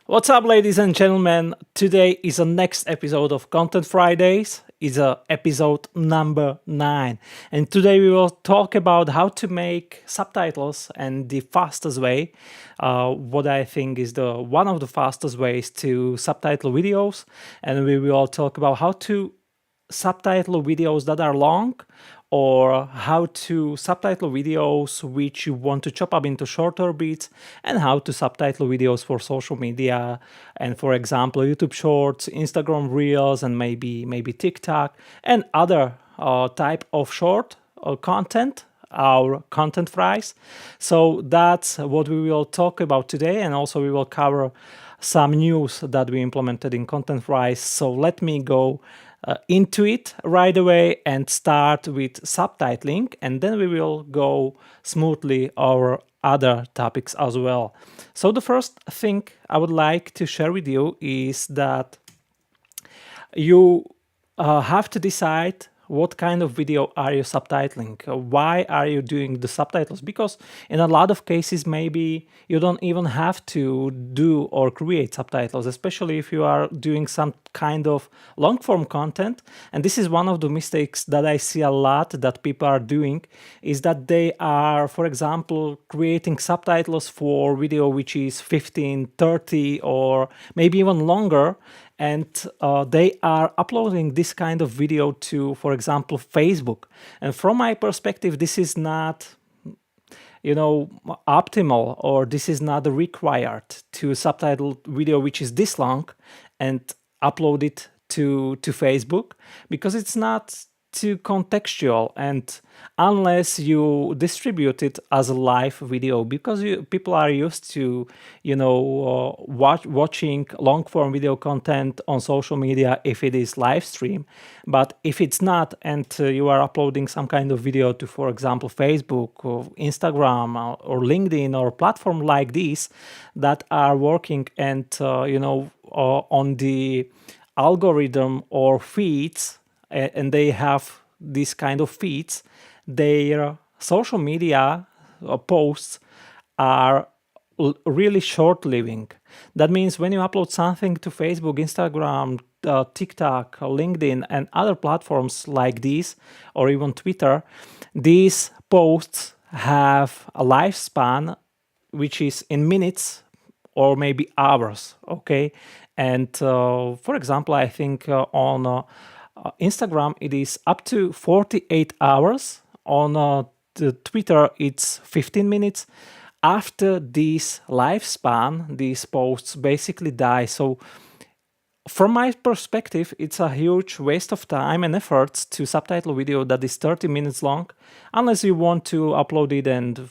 What's up, ladies and gentlemen? Today is the next episode of Content Fridays. It's episode number 9. And today we will talk about how to make subtitles and the fastest way, what I think is the one of the fastest ways to subtitle videos. And we will talk about how to subtitle videos that are long, or how to subtitle videos which you want to chop up into shorter bits, and how to subtitle videos for social media, and for example YouTube Shorts, Instagram Reels, and maybe TikTok and other type of short content, our content fries. So that's what we will talk about today, and also we will cover some news that we implemented in Content Fries. So let me go into it right away and start with subtitling, and then we will go smoothly over other topics as well. So the first thing I would like to share with you is that you have to decide what kind of video are you subtitling. Why are you doing the subtitles? Because in a lot of cases, maybe you don't even have to do or create subtitles, especially if you are doing some kind of long form content. And this is one of the mistakes that I see a lot that people are doing, is that they are, for example, creating subtitles for video which is 15, 30, or maybe even longer. And they are uploading this kind of video to, for example, Facebook. And from my perspective, this is not, optimal, or this is not required to subtitle video which is this long and upload it to Facebook, because it's not too contextual, and unless you distribute it as a live video, because people are used to watching long form video content on social media if it is live stream. But if it's not, and you are uploading some kind of video to, for example, Facebook or Instagram or LinkedIn or platform like this that are working and on the algorithm or feeds, and they have this kind of feeds, their social media posts are really short-living. That means when you upload something to Facebook, Instagram, TikTok, LinkedIn, and other platforms like these, or even Twitter, these posts have a lifespan which is in minutes or maybe hours, okay? And for example, I think on Instagram it is up to 48 hours. On the Twitter it's 15 minutes. After this lifespan, these posts basically die. So from my perspective, it's a huge waste of time and efforts to subtitle video that is 30 minutes long, unless you want to upload it and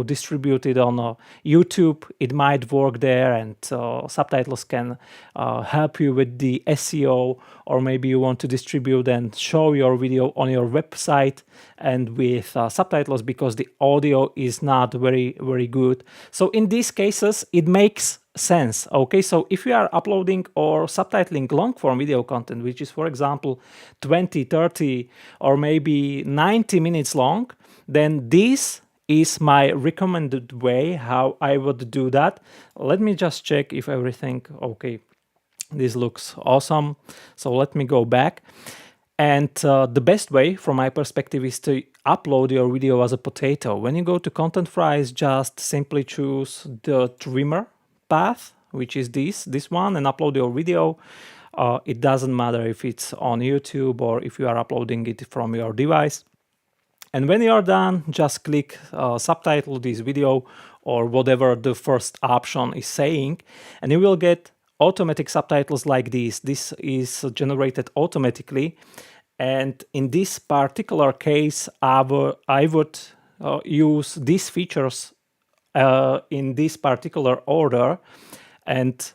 distribute it on YouTube. It might work there, and subtitles can help you with the SEO, or maybe you want to distribute and show your video on your website and with subtitles, because the audio is not very good. So in these cases it makes sense. Okay, so if you are uploading or subtitling long form video content, which is, for example, 20, 30, or maybe 90 minutes long, then this is my recommended way how I would do that. Let me just check if everything okay. This looks awesome. So let me go back. And the best way from my perspective is to upload your video as a potato. When you go to Content Fries, just simply choose the trimmer path, which is this one, and upload your video. It doesn't matter if it's on YouTube or if you are uploading it from your device. And when you are done, just click subtitle this video, or whatever the first option is saying, and you will get automatic subtitles like this. This is generated automatically. And in this particular case, I would use these features in this particular order, and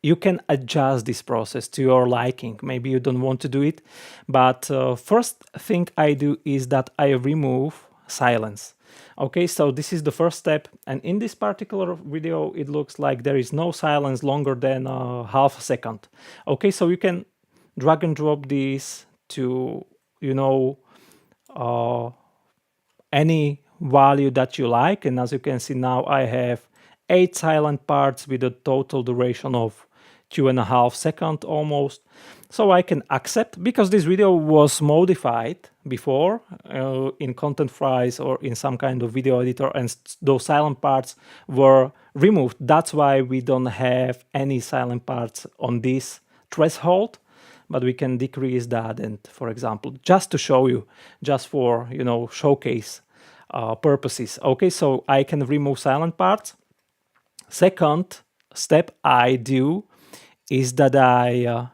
you can adjust this process to your liking. Maybe you don't want to do it, but first thing I do is that I remove silence. Okay, so this is the first step, and in this particular video it looks like there is no silence longer than half a second. Okay, so you can drag and drop this to any value that you like, and as you can see now I have 8 silent parts with a total duration of 2.5 seconds almost. So I can accept, because this video was modified before in Content Fries or in some kind of video editor, and those silent parts were removed. That's why we don't have any silent parts on this threshold, but we can decrease that. And for example, just to show you, just for showcase purposes. Okay, so I can remove silent parts. Second step I do is that I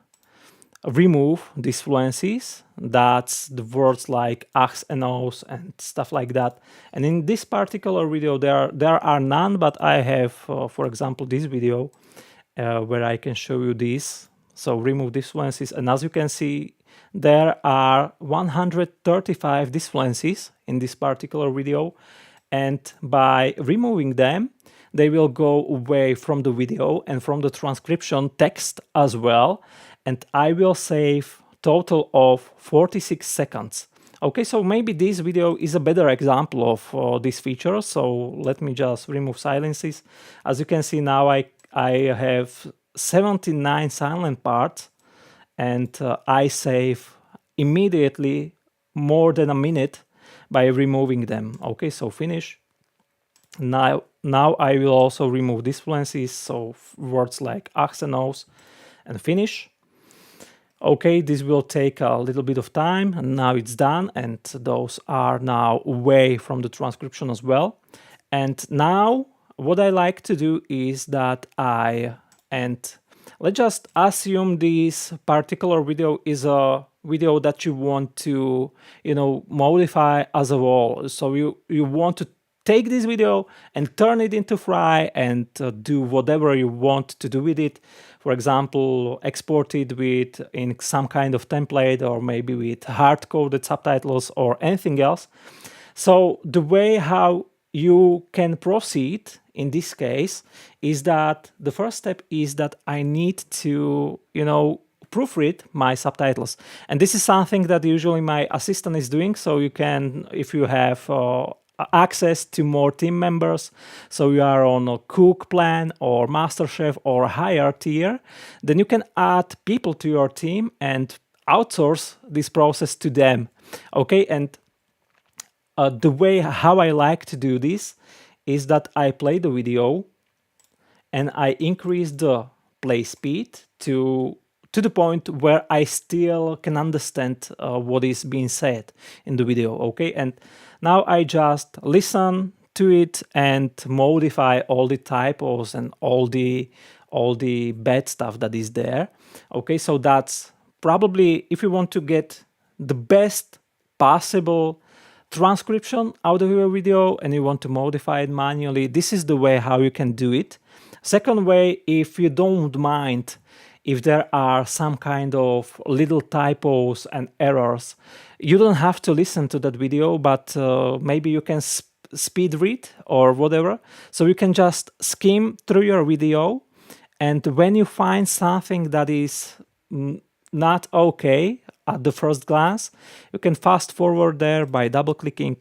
remove these fluencies. That's the words like achs and ohs and stuff like that. And in this particular video, there are none, but I have, for example, this video where I can show you this. So remove these fluencies, and as you can see, there are 135 disfluencies in this particular video, and by removing them, they will go away from the video and from the transcription text as well, and I will save total of 46 seconds. Okay, so maybe this video is a better example of this feature. So let me just remove silences. As you can see now, I have 79 silent parts, and I save immediately more than a minute by removing them. Okay, so finish. Now I will also remove disfluencies, so words like achs and ohs, and finish. Okay, this will take a little bit of time, and now it's done, and those are now away from the transcription as well. And now what I like to do is that let's just assume this particular video is a video that you want to, modify as a whole. So you want to take this video and turn it into Fry and do whatever you want to do with it. For example, export it in some kind of template, or maybe with hard-coded subtitles or anything else. So the way how you can proceed in this case is that the first step is that I need to, proofread my subtitles. And this is something that usually my assistant is doing. So you can, if you have access to more team members, so you are on a cook plan or master chef or higher tier, then you can add people to your team and outsource this process to them. Okay, and the way how I like to do this is that I play the video and I increase the play speed to the point where I still can understand what is being said in the video. Okay, and now I just listen to it and modify all the typos and all the bad stuff that is there. Okay, so that's probably, if you want to get the best possible transcription out of your video and you want to modify it manually, this is the way how you can do it. Second way, if you don't mind if there are some kind of little typos and errors, you don't have to listen to that video, but maybe you can speed read or whatever. So you can just skim through your video, and when you find something that is not okay at the first glance, you can fast forward there by double clicking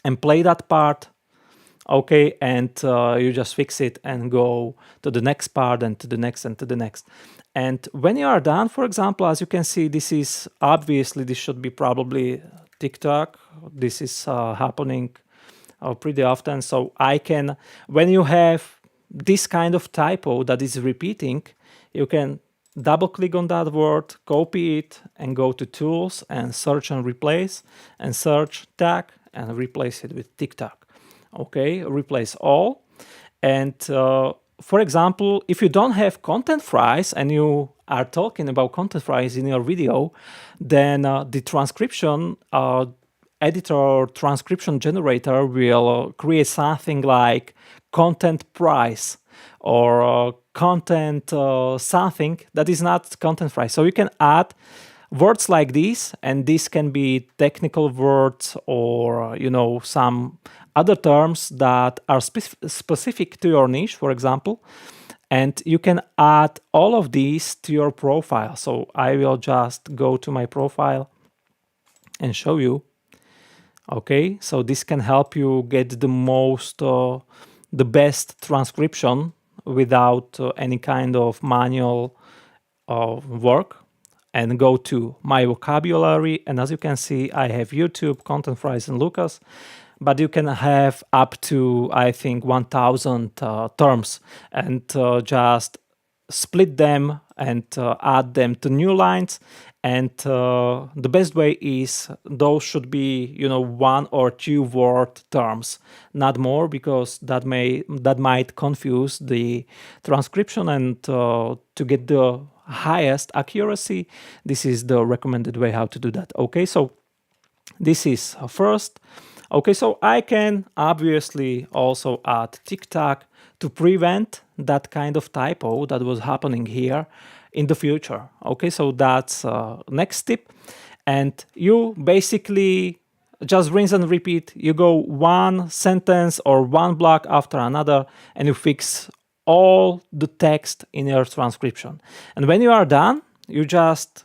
and play that part. Okay, and you just fix it and go to the next part and to the next and to the next. And when you are done, for example, as you can see, this is obviously, this should be probably TikTok. This is happening pretty often. So I can, when you have this kind of typo that is repeating, you can double click on that word, copy it, and go to tools and search and replace, and search tag and replace it with TikTok. Okay, replace all. And for example, if you don't have content fries and you are talking about content fries in your video, then the transcription editor or transcription generator will create something like content price or content something that is not content fries. So you can add words like this, and this can be technical words or some other terms that are specific to your niche, for example, and you can add all of these to your profile. So I will just go to my profile and show you. Okay, so this can help you get the most the best transcription without any kind of manual work, and go to my vocabulary. And as you can see, I have YouTube, Content Fries, and Lucas, but you can have up to, I think, 1000 terms, and just split them and add them to new lines. And the best way is those should be, 1 or 2 word terms, not more, because that might confuse the transcription. And to get the highest accuracy, this is the recommended way how to do that. Okay, so this is first. Okay, so I can obviously also add TikTok to prevent that kind of typo that was happening here in the future. Okay, so that's next step. And you basically just rinse and repeat. You go one sentence or one block after another, and you fix all the text in your transcription. And when you are done, you just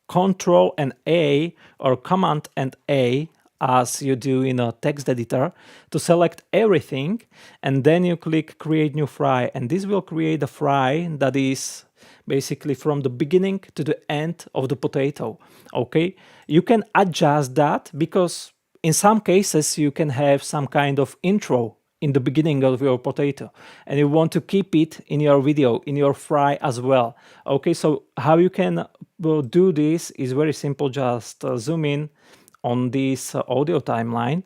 Control and A or Command and A, as you do in a text editor, to select everything, and then you click Create New Fry, and this will create a fry that is basically from the beginning to the end of the potato. Okay, you can adjust that, because in some cases you can have some kind of intro in the beginning of your potato, and you want to keep it in your video, in your fry as well. Okay, so how you can do this is very simple. Just zoom in on this audio timeline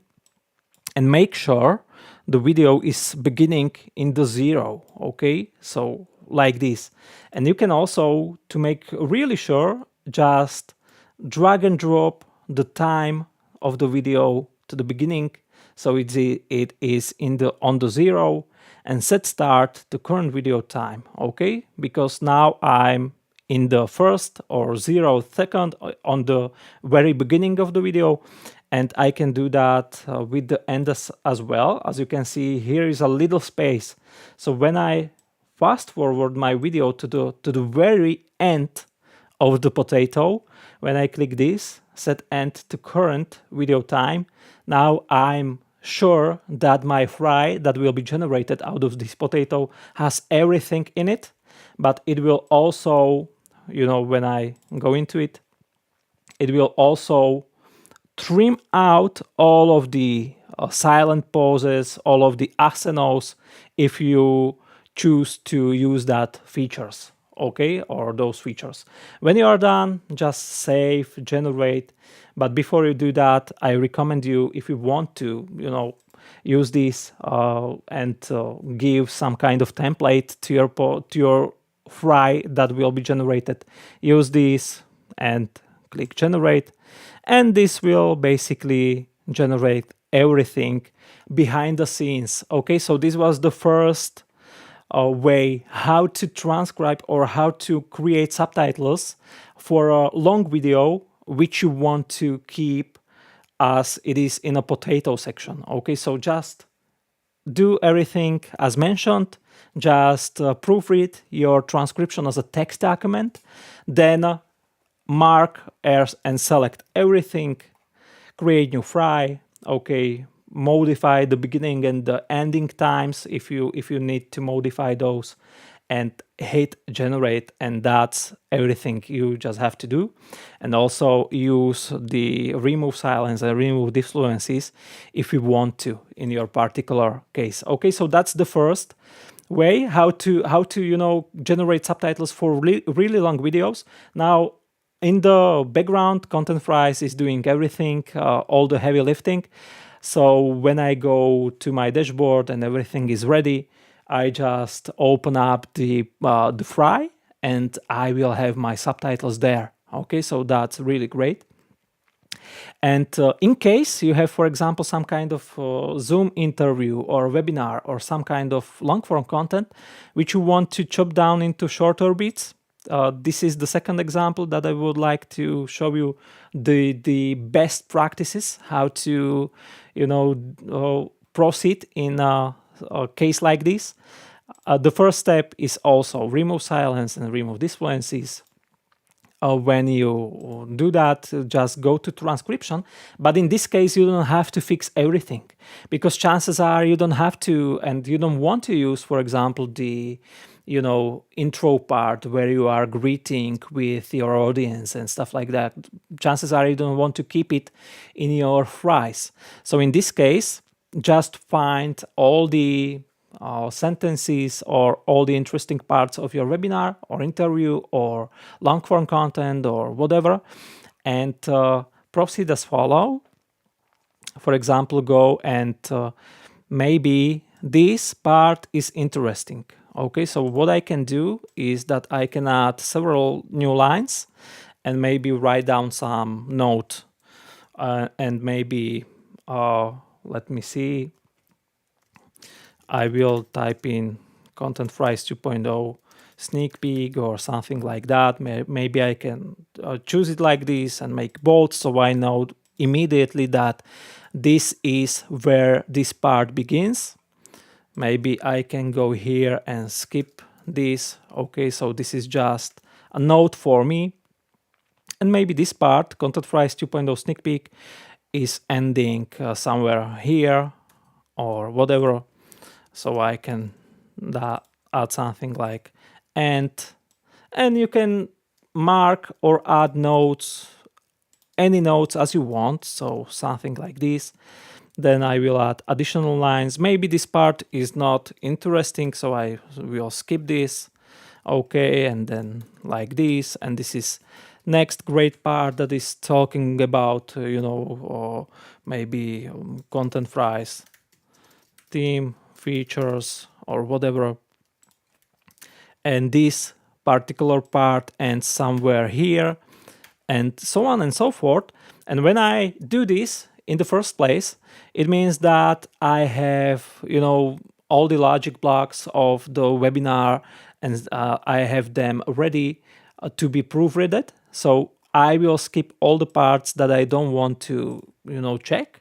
and make sure the video is beginning in the 0. Okay, so like this. And you can also, to make really sure, just drag and drop the time of the video to the beginning, so it is on the 0, and set start to current video time. Okay, because now I'm in the first or 0th second on the very beginning of the video, and I can do that with the end as well. As you can see, here is a little space. So when I fast forward my video to the very end of the potato, when I click this, set end to current video time, now I'm sure that my fry that will be generated out of this potato has everything in it, but it will also, when I go into it, it will also trim out all of the silent pauses, all of the asenos, if you choose to use that features, okay, or those features. When you are done, just save, generate. But before you do that, I recommend you, if you want to, use this and give some kind of template to your fry that will be generated, use this and click generate, and this will basically generate everything behind the scenes. Okay, so this was the first way how to transcribe or how to create subtitles for a long video which you want to keep as it is in a potato section. Okay, so just do everything as mentioned, just proofread your transcription as a text document, then mark and select everything, create new fry, okay, modify the beginning and the ending times if you need to modify those, and hit generate, and that's everything you just have to do. And also use the remove silence and remove disfluencies if you want to in your particular case. Okay, so that's the first way how to generate subtitles for really long videos. Now in the background, Content Fries is doing everything, all the heavy lifting. So when I go to my dashboard and everything is ready, I just open up the fry and I will have my subtitles there. Okay, so that's really great. And in case you have, for example, some kind of Zoom interview or webinar or some kind of long form content which you want to chop down into shorter bits, this is the second example that I would like to show you the best practices, how to proceed in a case like this. The first step is also remove silence and remove disfluencies. when you do that, just go to transcription. But in this case, you don't have to fix everything, because chances are you don't have to, and you don't want to use, for example, the intro part where you are greeting with your audience and stuff like that. Chances are you don't want to keep it in your fries. So in this case, just find all the sentences or all the interesting parts of your webinar or interview or long form content or whatever, and proceed as follow. For example, go and maybe this part is interesting. Okay, so what I can do is that I can add several new lines and maybe write down some note, and maybe let me see, I will type in Content Fries 2.0 sneak peek or something like that. Maybe I can choose it like this and make bold, so I know immediately that this is where this part begins. Maybe I can go here and skip this. Okay, so this is just a note for me. And maybe this part, Content Fries 2.0 sneak peek, is ending somewhere here or whatever. So I can add something like and you can mark or add notes, any notes as you want. So something like this. Then I will add additional lines. Maybe this part is not interesting, so I will skip this. Okay, and then like this. And this is next great part that is talking about, or maybe Content Fries theme, features, or whatever. And this particular part ends somewhere here, and so on and so forth. And when I do this in the first place, it means that I have, all the logic blocks of the webinar, and I have them ready to be proofreaded. So I will skip all the parts that I don't want to, check,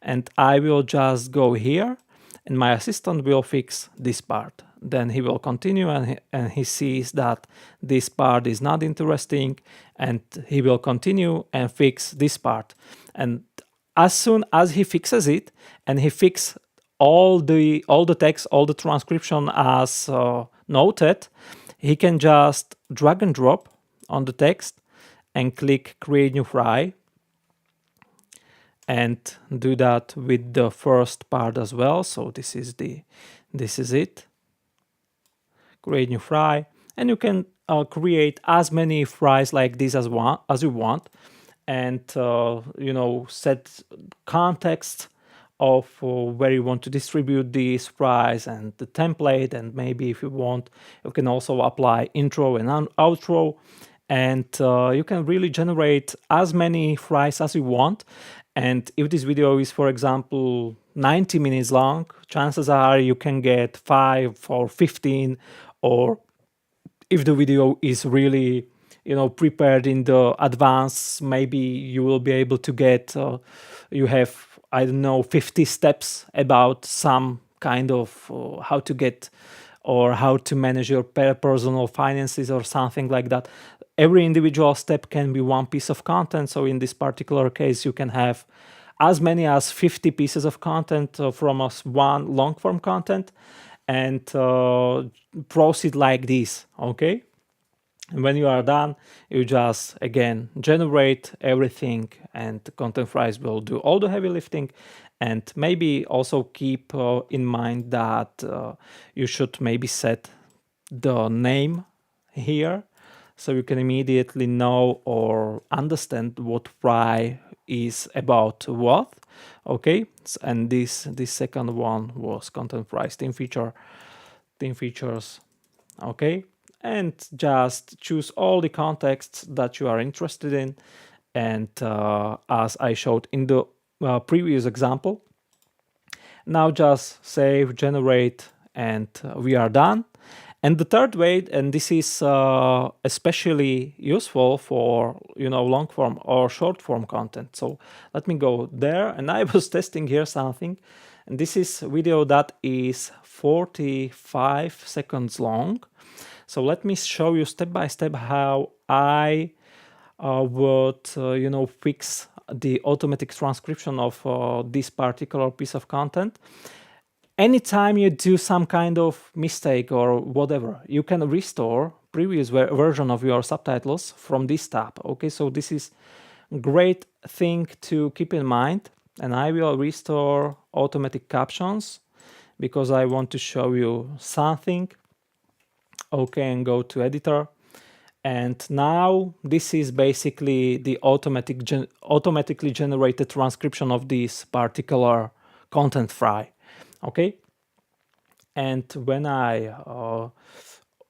and I will just go here, and my assistant will fix this part. Then he will continue, and he sees that this part is not interesting, and he will continue and fix this part. And as soon as he fixes it, and he fixes all the text, all the transcription as noted, he can just drag and drop on the text and click create new fry, and do that with the first part as well. So this is it. Create new fry, and you can create as many fries like this as you want, and set context of where you want to distribute these fries and the template. And maybe if you want, you can also apply intro and outro, and you can really generate as many fries as you want. And if this video is, for example, 90 minutes long, chances are you can get 5 or 15, or if the video is really, prepared in the advance, maybe you will be able to get, you have, 50 steps about some kind of how to get or how to manage your personal finances or something like that. Every individual step can be one piece of content. So in this particular case, you can have as many as 50 pieces of content from one long form content, and proceed like this. Okay. And when you are done, you just again generate everything, and Content Fries will do all the heavy lifting. And maybe also keep in mind that you should maybe set the name here, so you can immediately know or understand what fry is about what. Okay, and this second one was Content Fries theme features. Okay, and just choose all the contexts that you are interested in, and as I showed in the previous example. Now just save, generate, and we are done. And the third way, and this is especially useful for long form or short form content. So let me go there, and I was testing here something, and this is a video that is 45 seconds long. So let me show you step by step how I would fix the automatic transcription of this particular piece of content. Anytime you do some kind of mistake or whatever, you can restore previous version of your subtitles from this tab. Okay, so this is great thing to keep in mind. And I will restore automatic captions because I want to show you something. Okay, and go to editor. And now this is basically the automatically generated transcription of this particular content file. Okay, and when I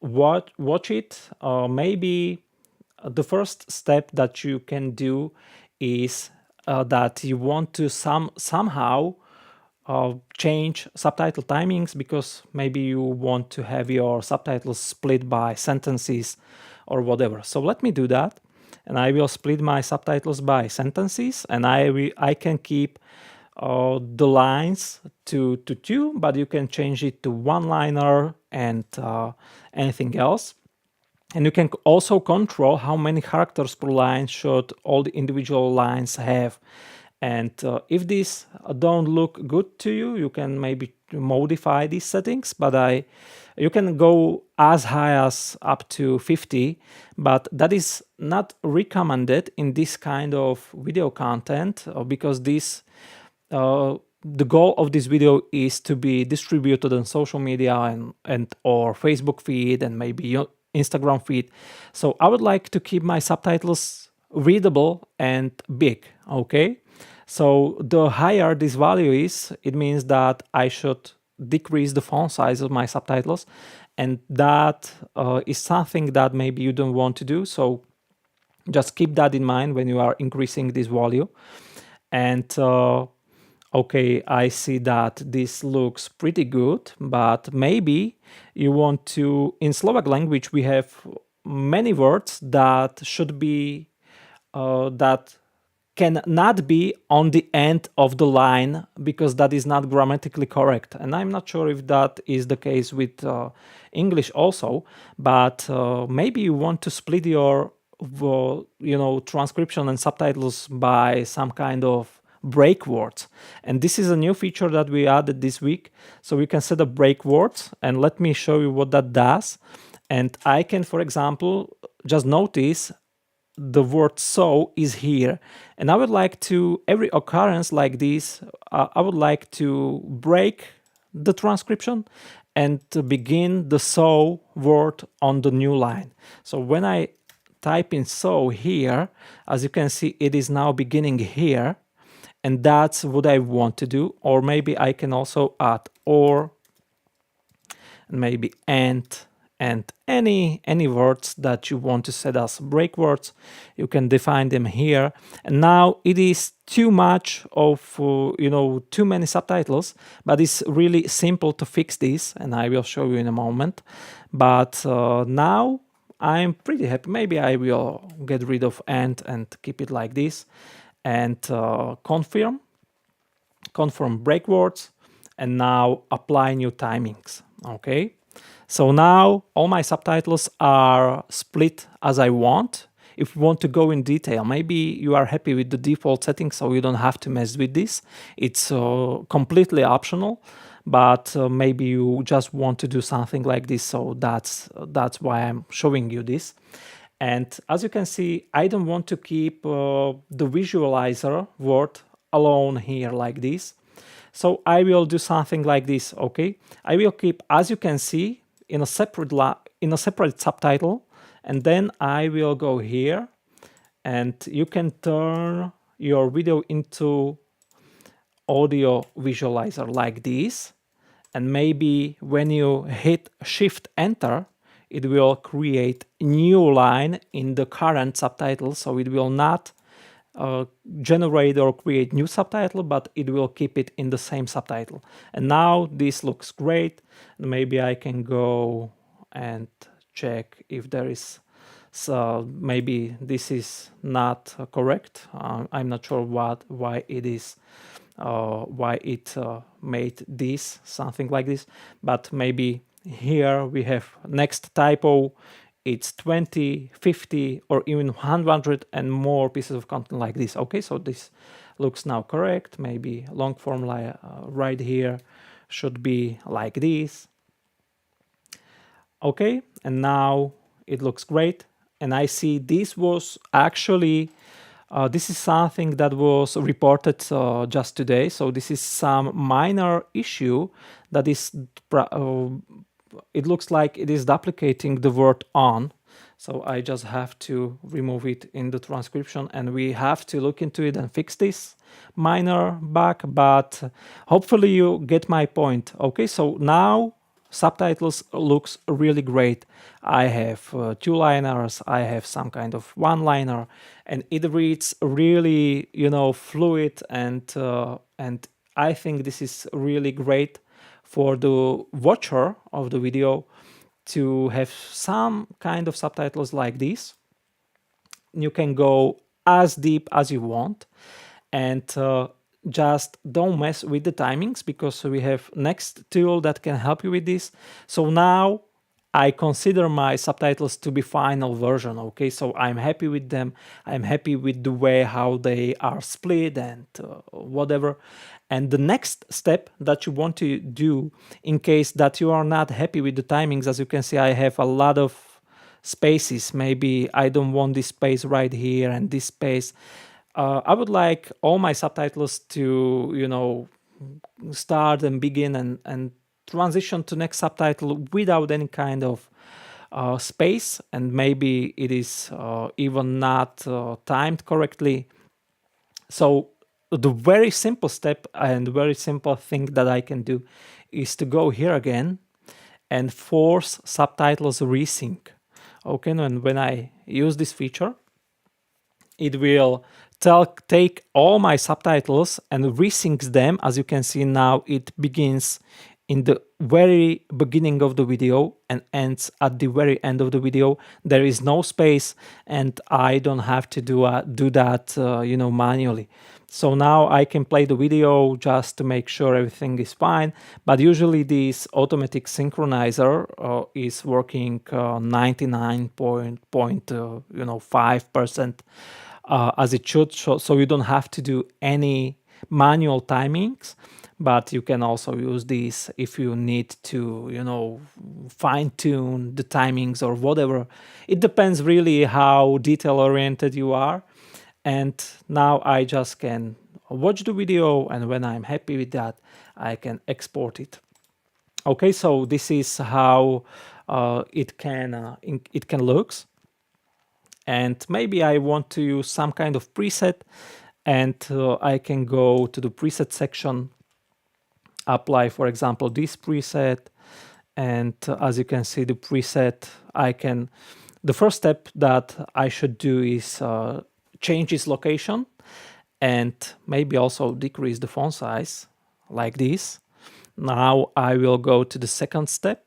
watch it, maybe the first step that you can do is that you want to somehow change subtitle timings, because maybe you want to have your subtitles split by sentences or whatever. So let me do that, and I will split my subtitles by sentences, and I can keep the lines to 2, but you can change it to one-liner and anything else. And you can also control how many characters per line should all the individual lines have. And if these don't look good to you, you can maybe modify these settings, but you can go as high as up to 50, but that is not recommended in this kind of video content, because the goal of this video is to be distributed on social media and or Facebook feed and maybe your Instagram feed. So I would like to keep my subtitles readable and big. Okay, so the higher this value is, it means that I should decrease the font size of my subtitles, and that is something that maybe you don't want to do. So just keep that in mind when you are increasing this value. And okay, I see that this looks pretty good, but maybe you want to, in Slovak language, we have many words that should be, that cannot be on the end of the line, because that is not grammatically correct. And I'm not sure if that is the case with English also, but maybe you want to split your, transcription and subtitles by some kind of break words. And this is a new feature that we added this week. So we can set up break words, and let me show you what that does. And I can, for example, just notice the word so is here, and I would like to, every occurrence like this, I would like to break the transcription and to begin the so word on the new line. So when I type in so here, as you can see, it is now beginning here, and that's what I want to do. Or maybe I can also add or, and maybe and any words that you want to set as break words, you can define them here. And now it is too much of too many subtitles, but it's really simple to fix this, and I will show you in a moment. But now I'm pretty happy. Maybe I will get rid of and keep it like this, and confirm break words, and now apply new timings. Okay, so now all my subtitles are split as I want. If you want to go in detail, maybe you are happy with the default settings, so you don't have to mess with this. It's completely optional, but maybe you just want to do something like this, so that's why I'm showing you this. And as you can see, I don't want to keep the visualizer word alone here like this. So I will do something like this. Okay, I will keep, as you can see, in a separate subtitle, and then I will go here, and you can turn your video into audio visualizer like this. And maybe when you hit Shift Enter, it will create a new line in the current subtitle. So it will not generate or create new subtitle, but it will keep it in the same subtitle. And now this looks great. Maybe I can go and check if there is, so maybe this is not correct. I'm not sure why it is, why it made this something like this, but maybe here we have next typo it's 20, 50, or even 100 and more pieces of content like this. Okay, so this looks now correct. Maybe long form right here should be like this. Okay, and now it looks great. And I see this was actually, this is something that was reported just today. So this is some minor issue that is, it looks like it is duplicating the word on. So I just have to remove it in the transcription, and we have to look into it and fix this minor bug, but hopefully you get my point. Okay, so now subtitles looks really great. I have two-liners, I have some kind of one-liner, and it reads really, fluid, and I think this is really great for the watcher of the video to have some kind of subtitles like this. You can go as deep as you want, and just don't mess with the timings, because we have next tool that can help you with this. So now I consider my subtitles to be final version. Okay, so I'm happy with them. I'm happy with the way how they are split and whatever. And the next step that you want to do, in case that you are not happy with the timings, as you can see, I have a lot of spaces. Maybe I don't want this space right here and this space. I would like all my subtitles to, start and begin and transition to next subtitle without any kind of space, and maybe it is even not timed correctly. So the very simple step and very simple thing that I can do is to go here again and force subtitles resync. Okay, and when I use this feature, it will take all my subtitles and resyncs them. As you can see now, it begins in the very beginning of the video and ends at the very end of the video. There is no space, and I don't have to do that manually. So now I can play the video just to make sure everything is fine. But usually this automatic synchronizer is working 99.5% as it should. So you don't have to do any manual timings, but you can also use this if you need to, fine tune the timings or whatever. It depends really how detail oriented you are. And now I just can watch the video, and when I'm happy with that, I can export it. Okay, so this is how it can looks. And maybe I want to use some kind of preset, and I can go to the preset section, apply, for example, this preset. And as you can see, the preset, the first step that I should do is change its location, and maybe also decrease the font size like this. Now I will go to the second step.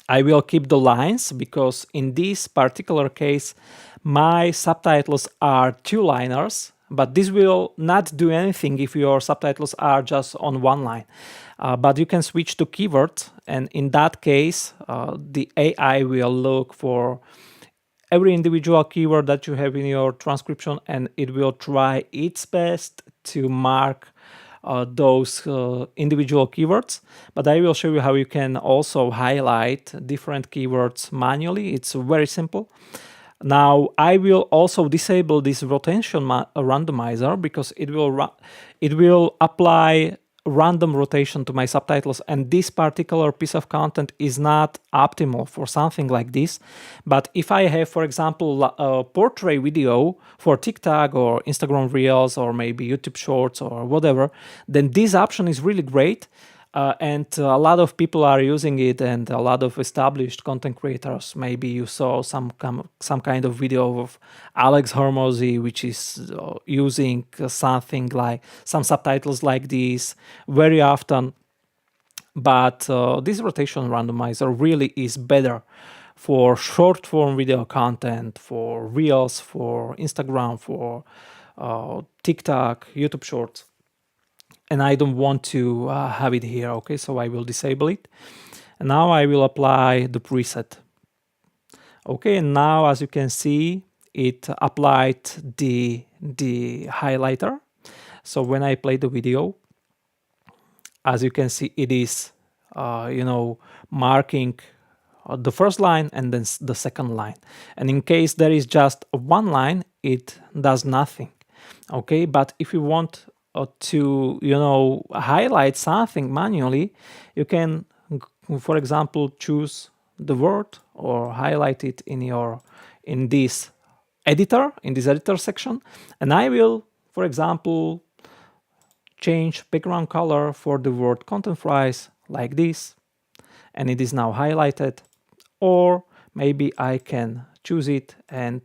I will keep the lines, because in this particular case, my subtitles are two-liners, but this will not do anything if your subtitles are just on one line. But you can switch to keywords, and in that case, the AI will look for every individual keyword that you have in your transcription, and it will try its best to mark those individual keywords. But I will show you how you can also highlight different keywords manually. It's very simple. Now I will also disable this rotation randomizer, because it will apply random rotation to my subtitles, and this particular piece of content is not optimal for something like this. But if I have, for example, a portrait video for TikTok or Instagram Reels or maybe YouTube Shorts or whatever, then this option is really great. And a lot of people are using it, and a lot of established content creators. Maybe you saw some kind of video of Alex Hormozy, which is using something like some subtitles like this very often. But this rotation randomizer really is better for short form video content, for Reels, for Instagram, for TikTok, YouTube Shorts. And I don't want to have it here. Okay, so I will disable it. And now I will apply the preset. Okay, and now as you can see, it applied the highlighter. So when I play the video, as you can see, it is marking the first line and then the second line. And in case there is just one line, it does nothing. Okay, but if you want to highlight something manually, you can, for example, choose the word or highlight it in this editor section. And I will, for example, change background color for the word content fries like this, and it is now highlighted. Or maybe I can choose it and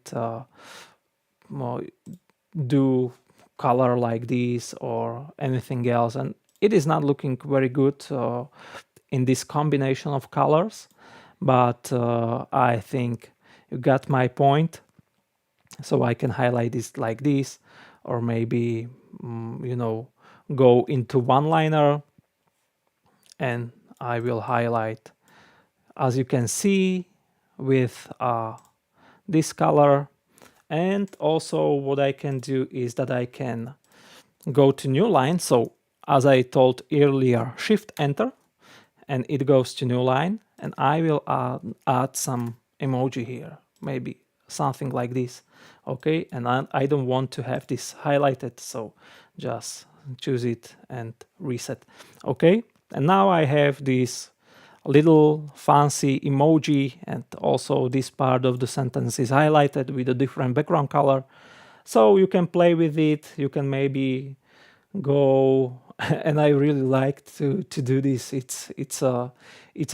do color like this or anything else, and it is not looking very good in this combination of colors, but I think you got my point. So I can highlight this like this, or maybe go into one liner and I will highlight, as you can see, with this color. And also what I can do is that I can go to new line. So as I told earlier, shift enter and it goes to new line, and I will add some emoji here, maybe something like this. Okay, and I don't want to have this highlighted, so just choose it and reset. Okay, and now I have this little fancy emoji, and also this part of the sentence is highlighted with a different background color. So you can play with it, you can maybe go and I really like to do this. It's a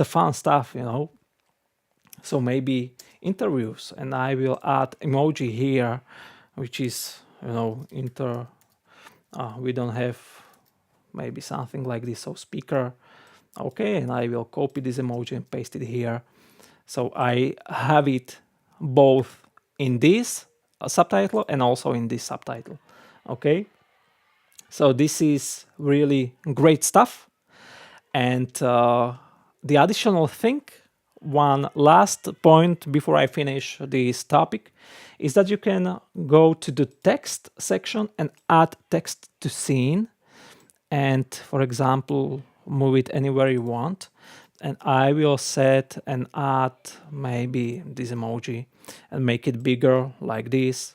fun stuff, so be interviews, and I will add emoji here, which is we don't have maybe something like this, so speaker. Okay, and I will copy this emoji and paste it here, so I have it both in this subtitle and also in this subtitle. Okay, so this is really great stuff. And the additional thing, one last point before I finish this topic, is that you can go to the text section and add text to scene, and for example move it anywhere you want. And I will set and add maybe this emoji and make it bigger like this,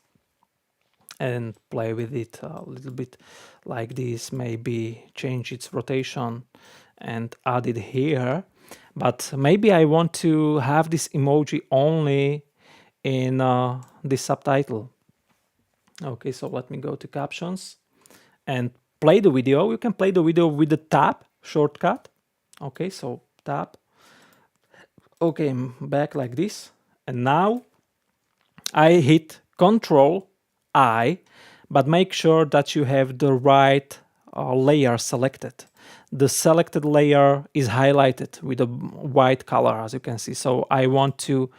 and play with it a little bit like this, maybe change its rotation and add it here. But maybe I want to have this emoji only in this subtitle. Okay, so let me go to captions and play the video. You can play the video with the tab shortcut. Okay, so tab. Okay, I'm back like this. And now I hit Control I, but make sure that you have the right layer selected. The selected layer is highlighted with a white color, as you can see. So I want to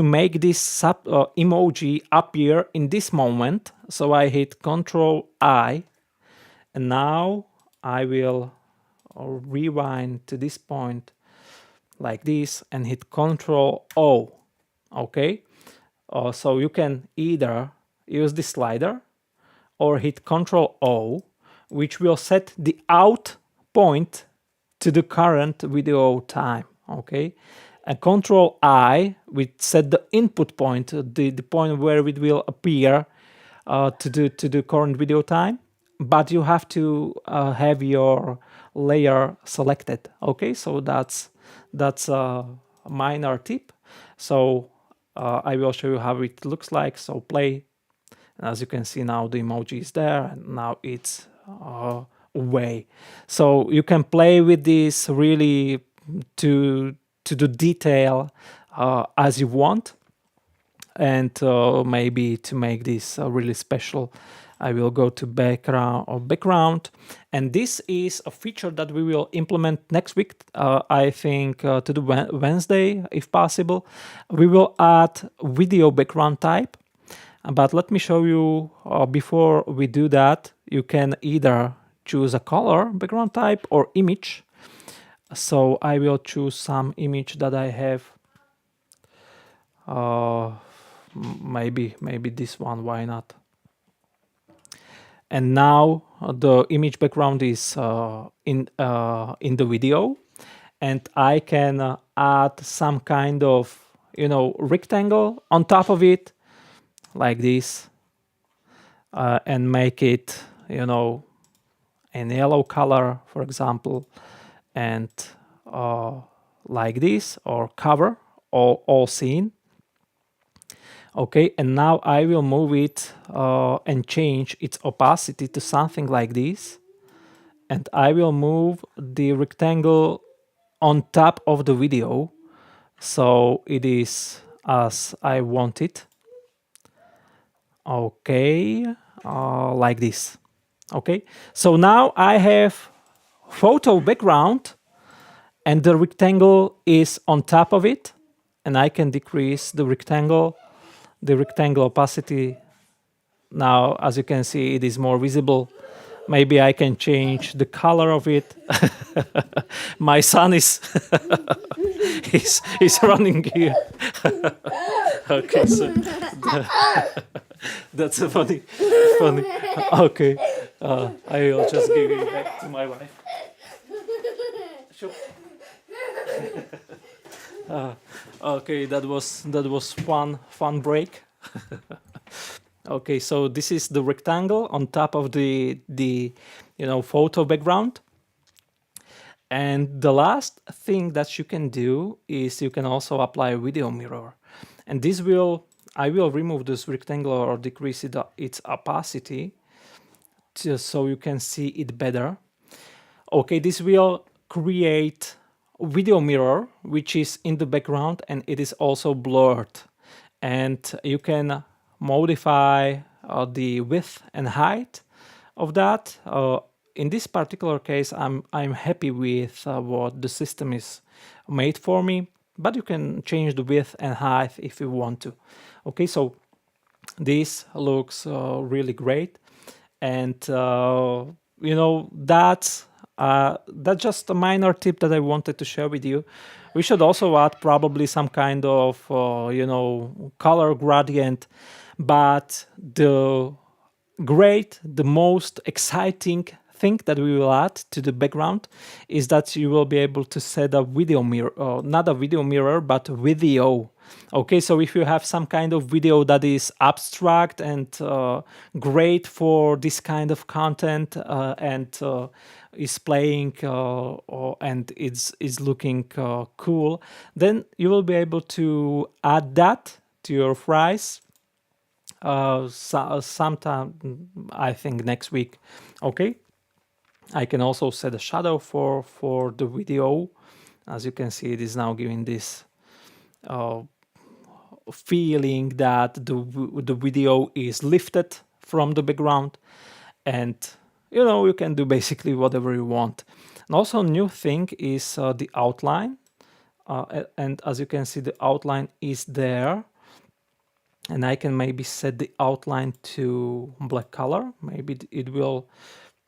make this emoji appear in this moment. So I hit Control I, and now I will rewind to this point like this and hit Control O. Okay, so you can either use the slider or hit Control O, which will set the out point to the current video time. Okay, and Control I will set the input point, the point where it will appear to the current video time. But you have to have your layer selected. Okay, so that's a minor tip. So I will show you how it looks like. So play, and as you can see now the emoji is there, and now it's away. So you can play with this really to the detail as you want, and maybe to make this really special, I will go to background, and this is a feature that we will implement next week. I think to the Wednesday, if possible. We will add video background type, but let me show you before we do that. You can either choose a color background type or image. So I will choose some image that I have uh, maybe this one, why not? And now the image background is in the video, and I can add some kind of rectangle on top of it like this, and make it in yellow color, for example, and like this, or cover all scene. Okay, and now I will move it and change its opacity to something like this, and I will move the rectangle on top of the video so it is as I want it. Okay, like this. Okay, so now I have photo background and the rectangle is on top of it, and I can decrease the rectangle opacity. Now, as you can see, it is more visible. Maybe I can change the color of it. My son is is running here. Okay, so that's a funny. Okay, I will just give it back to my wife. Sure. Okay, that was fun break. Okay, so this is the rectangle on top of the photo background. And the last thing that you can do is you can also apply a video mirror. And I will remove this rectangle or decrease its opacity just so you can see it better. Okay, this will create a video mirror which is in the background and it is also blurred. And you can modify the width and height of that. In this particular case, I'm happy with what the system is made for me, but you can change the width and height if you want to. Okay, so this looks really great, and that's just a minor tip that I wanted to share with you. We should also add probably some kind of color gradient, but the most exciting thing that we will add to the background is that you will be able to set a video mirror, not a video mirror, but video. Okay, so if you have some kind of video that is abstract and great for this kind of content and is playing and is looking cool, then you will be able to add that to your fries sometime, I think next week. Okay, I can also set a shadow for the video. As you can see, it is now giving this feeling that the video is lifted from the background, and you can do basically whatever you want. And also, new thing is the outline, and as you can see, the outline is there. And I can maybe set the outline to black color. Maybe it will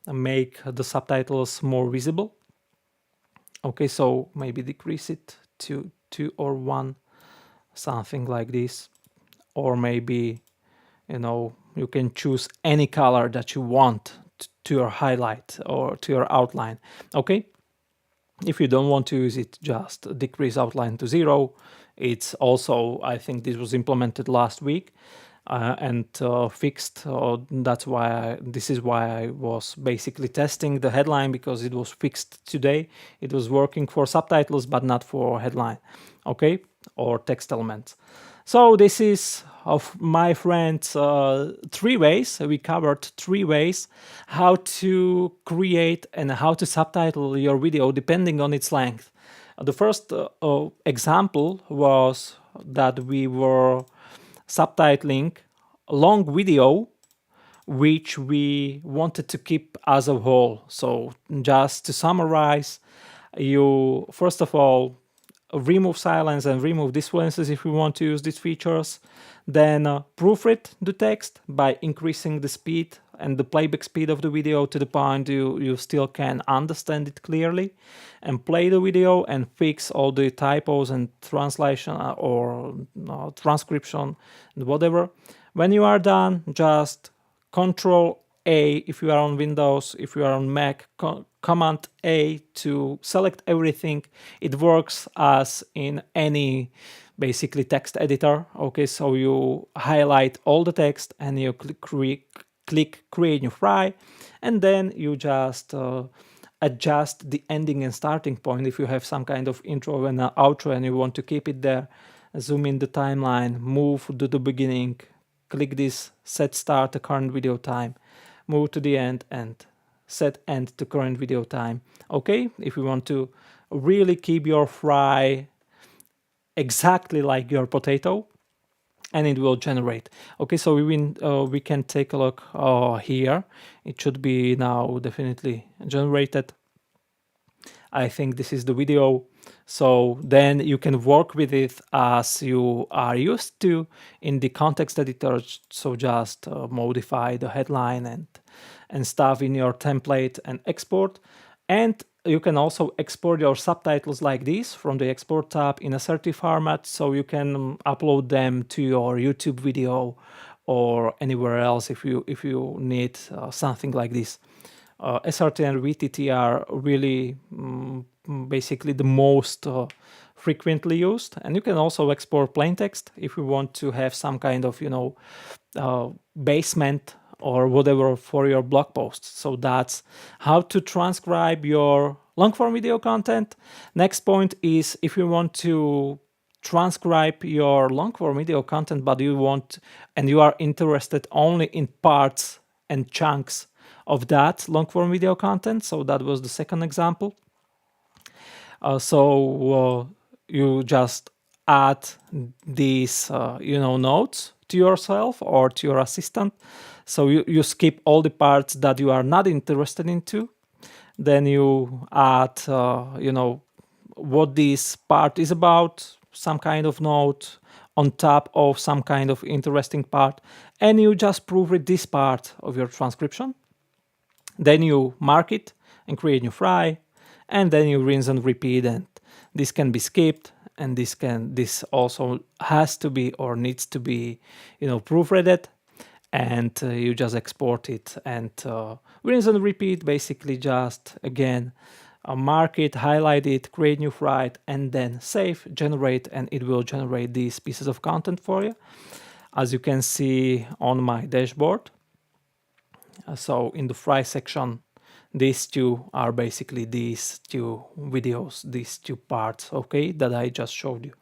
make the subtitles more visible. Okay, so maybe decrease it to 2 or 1, something like this. Or maybe, you can choose any color that you want to your highlight or to your outline. Okay, if you don't want to use it, just decrease outline to 0. It's also, I think this was implemented last week and fixed. This is why I was basically testing the headline, because it was fixed today. It was working for subtitles, but not for headline, okay, or text elements. So this is, of my friends, 3 ways. We covered 3 ways how to create and how to subtitle your video depending on its length. The first example was that we were subtitling a long video which we wanted to keep as a whole. So just to summarize, you first of all remove silence and remove disfluences if you want to use these features. Then proofread the text by increasing the speed and the playback speed of the video to the point you still can understand it clearly, and play the video and fix all the typos and translation or transcription and whatever. When you are done, just Control A if you are on Windows. If you are on Mac, Command A to select everything. It works as in any basically text editor. Okay, so you highlight all the text and you click create new file, and then you just adjust the ending and starting point. If you have some kind of intro and outro and you want to keep it there, zoom in the timeline, move to the beginning, click this set start to current video time, move to the end and set end to current video time. Okay, if you want to really keep your fry exactly like your potato, and it will generate. Okay, so we can take a look here. It should be now definitely generated. I think this is the video. So then you can work with it as you are used to in the context editor. So just modify the headline and stuff in your template and export. And you can also export your subtitles like this from the export tab in assertive format, so you can upload them to your YouTube video or anywhere else if you need something like this. SRT and VTT are really basically the most frequently used, and you can also export plain text if you want to have some kind of basement or whatever for your blog posts. So that's how to transcribe your long form video content. Next point is if you want to transcribe your long form video content, but you are interested only in parts and chunks of that long form video content. So that was the second example. You just add these notes to yourself or to your assistant. So you skip all the parts that you are not interested into. Then you add what this part is about, some kind of note on top of some kind of interesting part, and you just proofread this part of your transcription. Then you mark it and create new fry, and then you rinse and repeat, and this can be skipped, and this also has to be or needs to be proofreaded, and you just export it and rinse and repeat. Basically just again mark it, highlight it, create new file, and then save, generate, and it will generate these pieces of content for you, as you can see on my dashboard. So in the fry section, these two are basically these two videos, these two parts, okay, that I just showed you.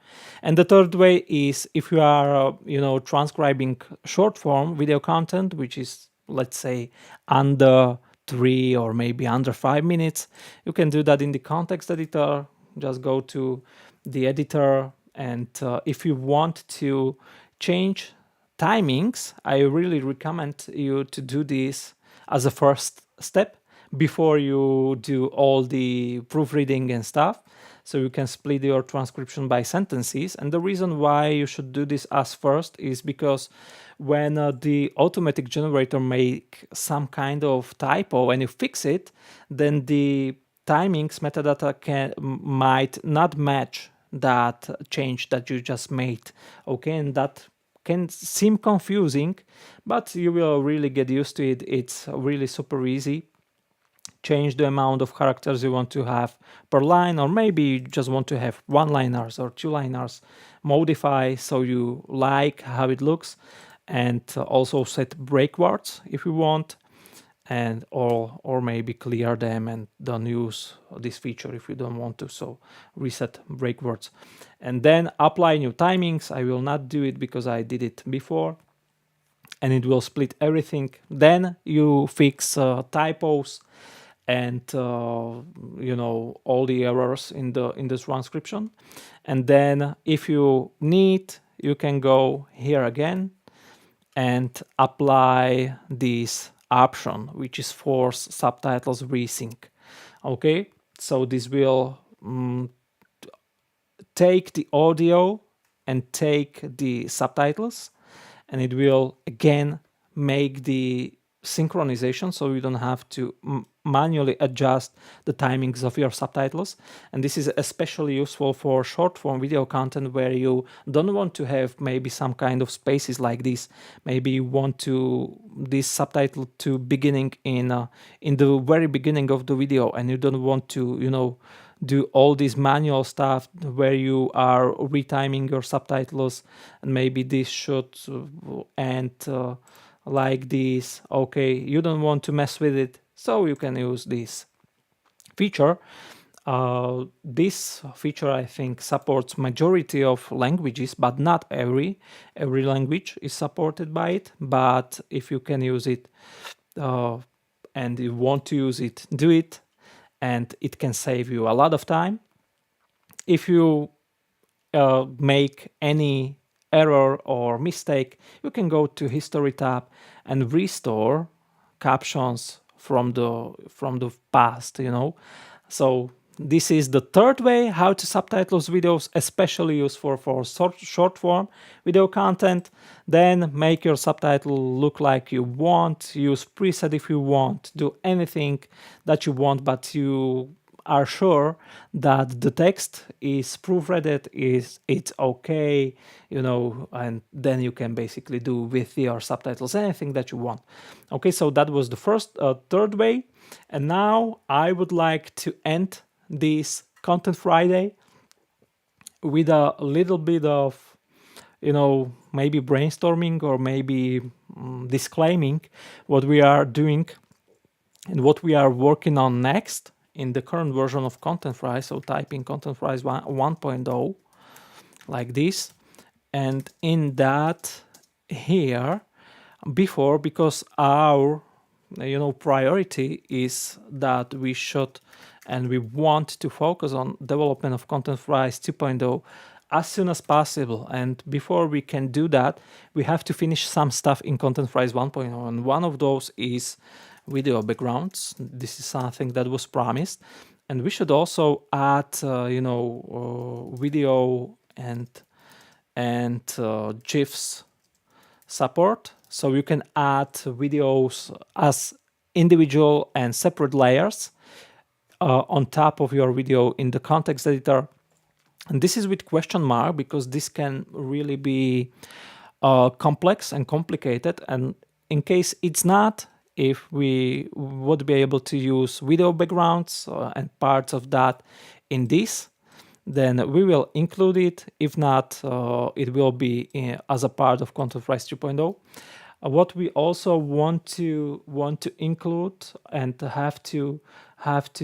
And the third way is if you are, transcribing short form video content, which is, let's say, under 3 or maybe under 5 minutes, you can do that in the context editor. Just go to the editor, and if you want to change timings, I really recommend you to do this as a first step before you do all the proofreading and stuff. So you can split your transcription by sentences. And the reason why you should do this as first is because when the automatic generator make some kind of typo and you fix it, then the timings metadata might not match that change that you just made. Okay, and that can seem confusing, but you will really get used to it. It's really super easy. Change the amount of characters you want to have per line, or maybe you just want to have one-liners or two-liners. Modify so you like how it looks, and also set break words if you want, and or maybe clear them and don't use this feature if you don't want to. So reset break words, and then apply new timings. I will not do it because I did it before, and it will split everything. Then you fix typos and all the errors in the transcription. And then if you need, you can go here again and apply this option, which is force subtitles resync. Okay, so this will take the audio and take the subtitles, and it will again make the synchronization, so you don't have to manually adjust the timings of your subtitles. And this is especially useful for short form video content where you don't want to have maybe some kind of spaces like this. Maybe you want to this subtitle to beginning in the very beginning of the video, and you don't want to, do all this manual stuff where you are retiming your subtitles, and maybe this should end like this. Okay, you don't want to mess with it, so you can use this feature. This feature, I think, supports majority of languages, but not every language is supported by it. But if you can use it and you want to use it, do it, and it can save you a lot of time. If you make any error or mistake, you can go to History tab and restore captions from the past. So this is the third way how to subtitle videos, especially useful for short form video content. Then make your subtitle look like you want, use preset if you want, do anything that you want, but you are sure that the text is proofreaded, it's okay, and then you can basically do with your subtitles anything that you want. Okay, so that was the third way. And now I would like to end this Content Friday with a little bit of, maybe brainstorming or maybe disclaiming what we are doing and what we are working on next in the current version of Content Fry. So typing Content Fry 1.0 like this. And in that here, because our priority is that we should and we want to focus on development of Content Fries 2.0 as soon as possible. And before we can do that, we have to finish some stuff in Content Fries 1.0. And one of those is video backgrounds. This is something that was promised. And we should also add, video and GIFs support. So you can add videos as individual and separate layers on top of your video in the context editor. And this is with question mark because this can really be complex and complicated. And in case it's not, if we would be able to use video backgrounds and parts of that in this, then we will include it. If not, it will be as a part of Content Fries 2.0. What we also want to include and have to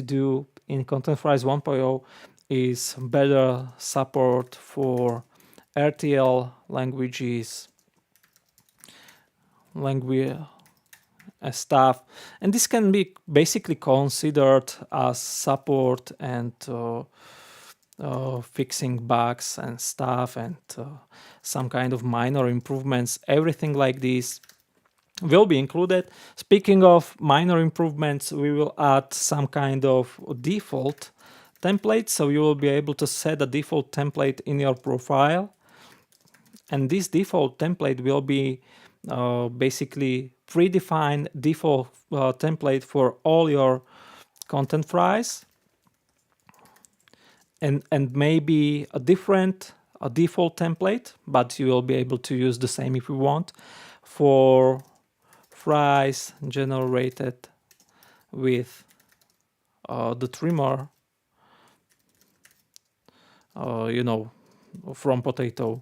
do in Content Fries 1.0 is better support for RTL languages, stuff, and this can be basically considered as support and fixing bugs and stuff and some kind of minor improvements. Everything like this will be included. Speaking of minor improvements, we will add some kind of default template, so you will be able to set a default template in your profile, and this default template will be basically predefined default template for all your Content Fries, and maybe a default template, but you will be able to use the same if you want for fries generated with the trimmer, from potato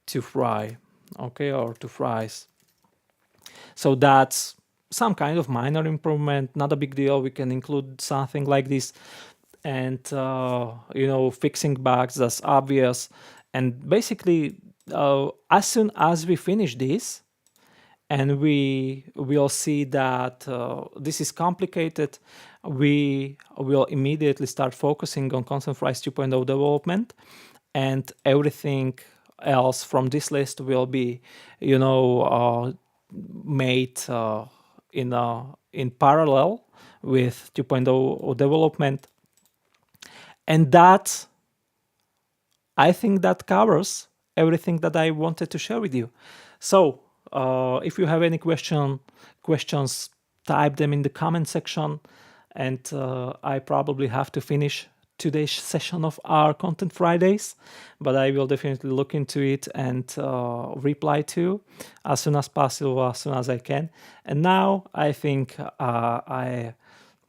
to fry, okay, or to fries. So that's some kind of minor improvement, not a big deal. We can include something like this, and fixing bugs, that's obvious. And basically, as soon as we finish this, and we will see that this is complicated, we will immediately start focusing on Content Fries 2.0 development, and everything else from this list will be, made in parallel with 2.0 development. And that, I think that covers everything that I wanted to share with you. So If you have any questions, type them in the comment section, and I probably have to finish today's session of our Content Fridays, but I will definitely look into it and reply to as soon as possible, as soon as I can. And now I think I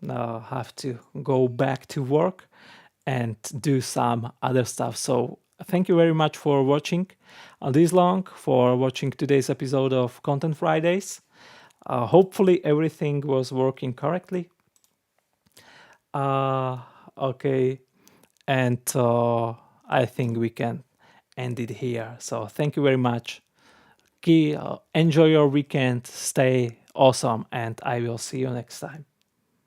have to go back to work and do some other stuff. So thank you very much for watching this long, for watching today's episode of Content Fridays. Hopefully everything was working correctly. Okay, and I think we can end it here. So thank you very much. Enjoy your weekend, stay awesome, and I will see you next time.